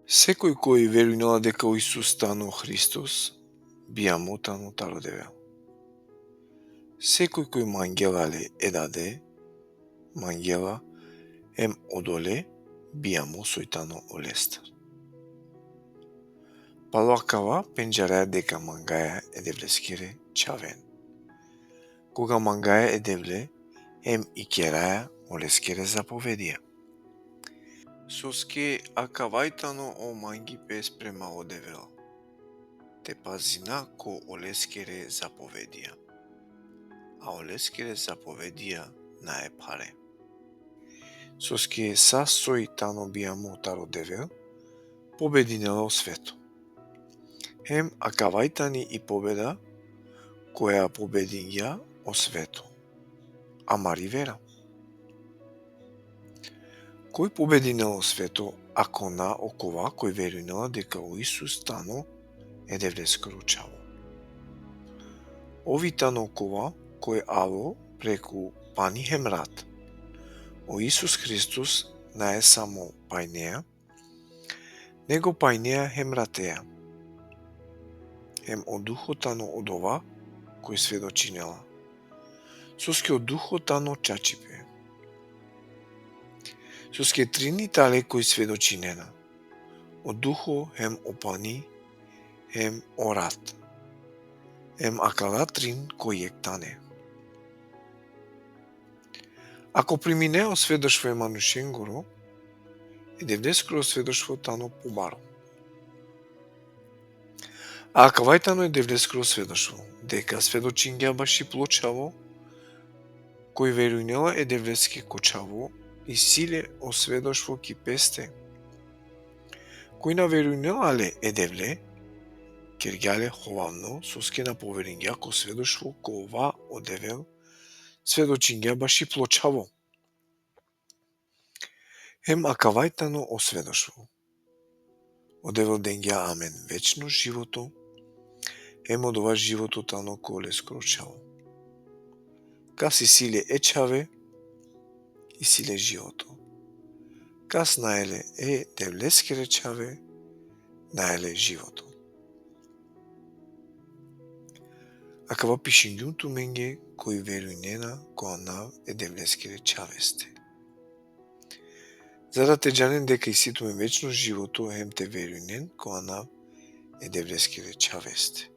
Секој кој верува дека Исус станал Христос, бија мотано тародевел. Секој кој мангелале едаде, мангела ем одоле, бија мо сојтано олестар. Палуакава пенџареа дека мангаја едевлескере чавен. Кога мангаја едевле, ем и кераја олескере заповедија. Соске акавајтано о манги пес према одевел. Те пазина ко олескере заповедија. А олескере заповедија на паре. Соске сасој тано бија мотаро девел, побединела о свето. Ем акавајтани и победа, која победин ја о свето. Амари вера. Кој побединел о свето, ако на окова кој веруинела дека о Исус стано едевлескоро чаво. Ови тано окова кој ало преку пани хемрат. О Исус Христос на е само пајнеа, него пајнеа хемратеа. Ем од духот тано од ова кој сведочинела. Соске од духот тано чачипе. Соске трини тале кој сведочинена. Од духо хем опани, хем орат. Ем акала трин кој ектане. Ако приминео сведоштво е манушенгоро, едевдескоро сведоштво тано побаро. А акавајтано едевдескоро сведоштво, дека сведочингја баши плочаво, кој веруинела едевдеске кочаво, и силе осведоштво ки песте. Кој на веруинела але едевле, кергјале ховавно, соске на поверингја ко сведоштво ко ова одевел, сведочингја баши плочаво. Ем акавајтано осведоштво. Одевел денгја амен вечно живото, ем од ова живото тано ко олескоро чаво. Каси силе ечаве и силе живото. Кас наеле е девлескере чаве, наеле живото. Акава пишињуту менге кој веруинена која нав е девлескере чавесте. За да те джанен дека и ситуме вечно живото, ем те веруинен која нав е девлескере чавесте.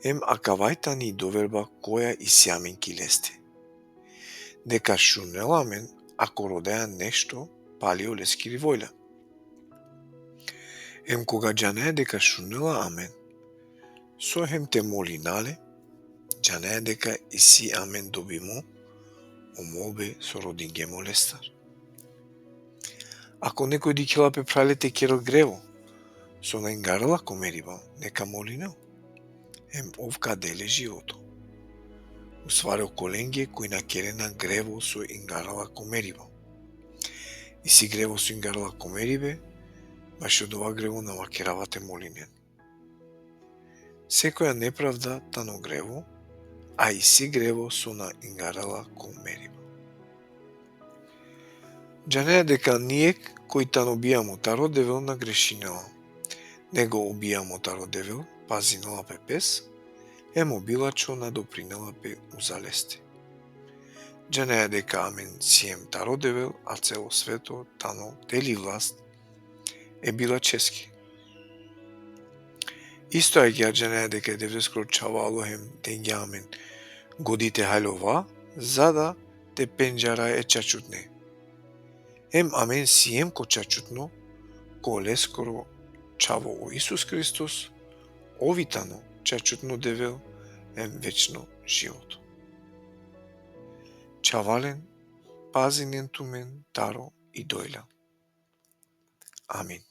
Ем акавајтани доверба која и сјамен килесте. Дека шунеламен ако родеа нешто, пали олескири војла. Ем кога джанеа дека шунела амен, со хем те моли нале, джанеа дека и си амен добимо, о молбе со родинге молестар. Ако некој дикелапе пралете керо грево, со на ингарала комериба, нека молинел. Ем овка деле живото. Усварео коленге кој накерена грево со ингарала комериба. И си грево со ингарала комерибе, баш од ова грево намакеравате молинен. Секоја неправда тано грево, а и си грево со на ингарала комериба. Джанеа дека ние кој тано бијамо таро девел на грешинела. Него обијамо таро девел, пазинела пе пес, емо билачо на допринела пе узалесте. Джанеа дека амен сием таро девел, а цело свето тано дели власт, е била чески. Исто е ја джанеа дека е девдескоро чавало хем денгја амен годите хајлова, за да те пенџара е чачутне. Ем амен сием ко чачутно, ко лескоро чаво о Исус Христос, овитано чачутно девел ем вечно живото. Чавален, пазинен тумен, таро и дојла. Амин.